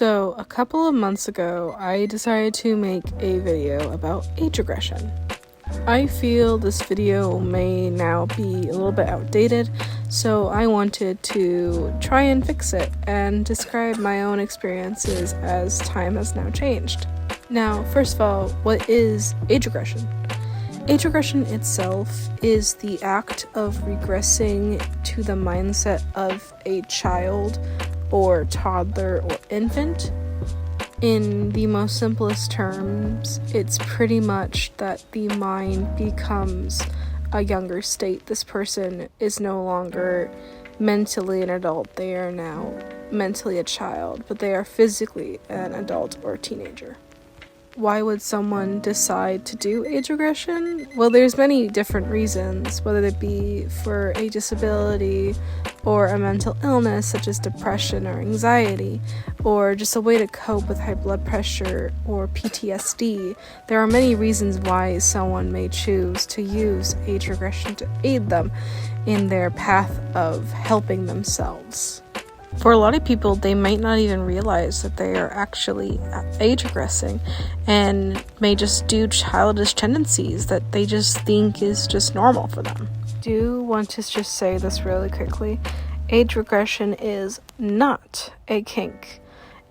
So, a couple of months ago, I decided to make a video about age regression. I feel this video may now be a little bit outdated, so I wanted to try and fix it and describe my own experiences as time has now changed. Now, first of all, what is age regression? Age regression itself is the act of regressing to the mindset of a child or toddler or infant. In the most simplest terms, it's pretty much that the mind becomes a younger state. This person is no longer mentally an adult, they are now mentally a child, but they are physically an adult or teenager. Why would someone decide to do age regression? Well, there's many different reasons, whether it be for a disability or a mental illness such as depression or anxiety, or just a way to cope with high blood pressure or PTSD. There are many reasons why someone may choose to use age regression to aid them in their path of helping themselves. For a lot of people, they might not even realize that they are actually age regressing and may just do childish tendencies that they just think is just normal for them. I do want to just say this really quickly. Age regression is not a kink.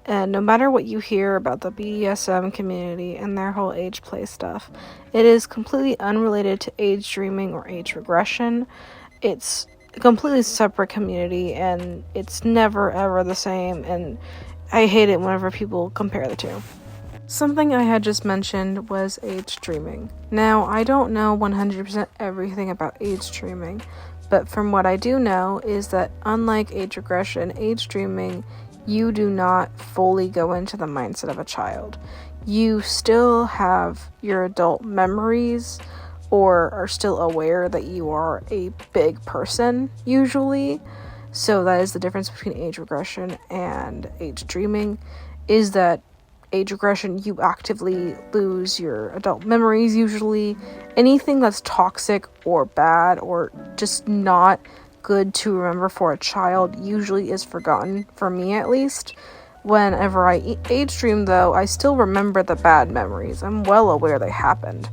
And no matter what you hear about the BDSM community and their whole age play stuff, it is completely unrelated to age dreaming or age regression. It's a completely separate community, and it's never ever the same, and I hate it whenever people compare the two. Something I had just mentioned was age dreaming. Now, I don't know 100% everything about age dreaming, but from what I do know is that unlike age regression, age dreaming, you do not fully go into the mindset of a child. You still have your adult memories, or are still aware that you are a big person, usually. So that is the difference between age regression and age dreaming, is that age regression, you actively lose your adult memories, usually. Anything that's toxic or bad or just not good to remember for a child usually is forgotten, for me at least. Whenever I age dream, though, I still remember the bad memories. I'm well aware they happened,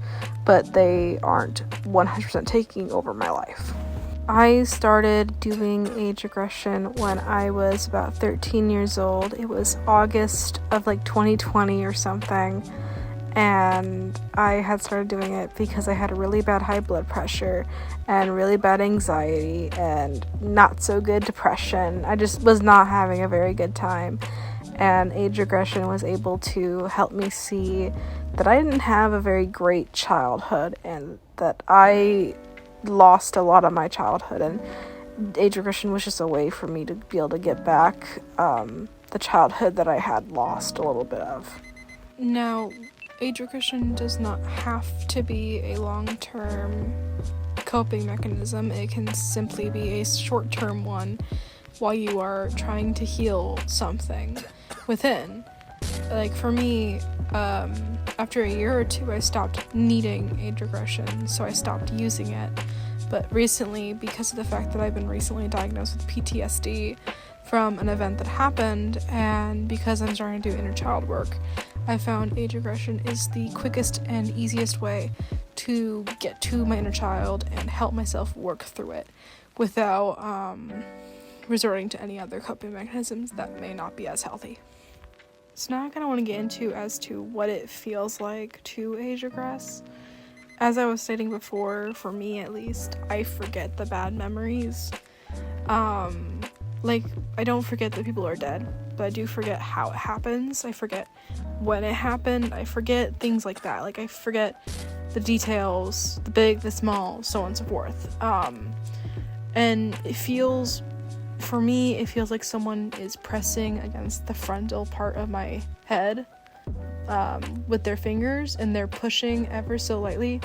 but they aren't 100% taking over my life. I started doing age regression when I was about 13 years old. It was August of 2020 or something, and I had started doing it because I had a really bad high blood pressure and really bad anxiety and not so good depression. I just was not having a very good time. And age regression was able to help me see that I didn't have a very great childhood and that I lost a lot of my childhood, and age regression was just a way for me to be able to get back the childhood that I had lost a little bit of. Now, age regression does not have to be a long-term coping mechanism. It can simply be a short-term one while you are trying to heal something within. For me, after a year or two, I stopped needing age regression, so I stopped using it. But recently, because of the fact that I've been recently diagnosed with PTSD from an event that happened, and because I'm starting to do inner child work, I found age regression is the quickest and easiest way to get to my inner child and help myself work through it without resorting to any other coping mechanisms that may not be as healthy. So now I kind of want to get into as to what it feels like to age regress. As I was stating before, for me at least, I forget the bad memories. I don't forget that people are dead, but I do forget how it happens. I forget when it happened. I forget things like that. I forget the details, the big, the small, so on and so forth. And for me, it feels like someone is pressing against the frontal part of my head with their fingers, and they're pushing ever so lightly.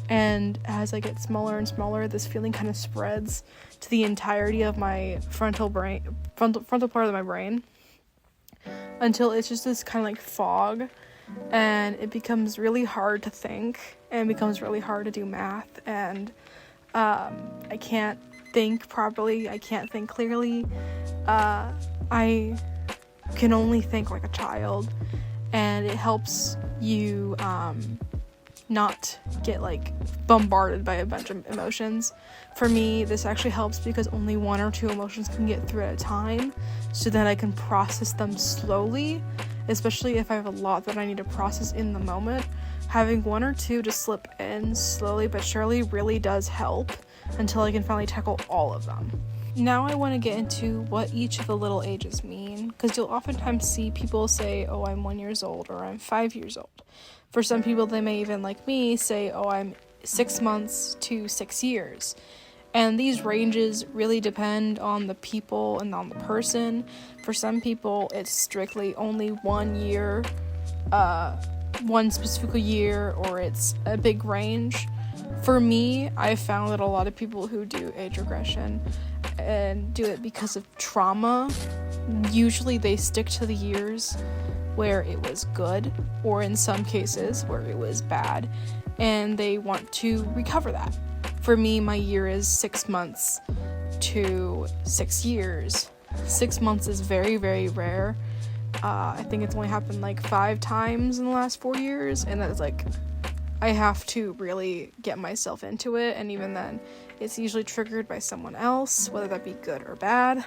And as I get smaller and smaller, this feeling kind of spreads to the entirety of my frontal part of my brain, until it's just this kind of fog, and it becomes really hard to think, and becomes really hard to do math, and I can't think properly, I can't think clearly. I can only think like a child, and it helps you not get like bombarded by a bunch of emotions. For me, this actually helps because only 1 or 2 emotions can get through at a time, so that I can process them slowly, especially if I have a lot that I need to process in the moment. Having 1 or 2 to slip in slowly but surely really does help until I can finally tackle all of them. Now I want to get into what each of the little ages mean, because you'll oftentimes see people say, oh, I'm 1 year old, or I'm 5 years old. For some people, they may even, like me, say, oh, I'm 6 months to 6 years. And these ranges really depend on the people and on the person. For some people, it's strictly only 1 year, one specific year, or it's a big range. For me, I found that a lot of people who do age regression and do it because of trauma, usually they stick to the years where it was good, or in some cases where it was bad, and they want to recover that. For me, my year is 6 months to 6 years. 6 months is very, very rare. I think it's only happened like 5 times in the last 4 years, and that's like, I have to really get myself into it, and even then, it's usually triggered by someone else, whether that be good or bad.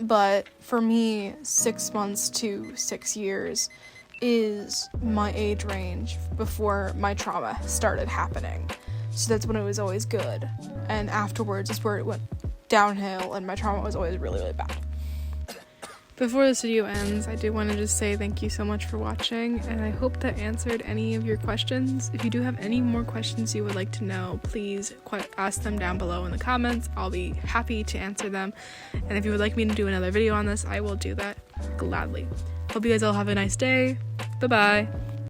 But for me, 6 months to 6 years is my age range before my trauma started happening. So that's when it was always good. And afterwards is where it went downhill, and my trauma was always really, really bad. Before this video ends, I do want to just say thank you so much for watching, and I hope that answered any of your questions. If you do have any more questions you would like to know, please ask them down below in the comments. I'll be happy to answer them. And if you would like me to do another video on this, I will do that gladly. Hope you guys all have a nice day. Bye-bye.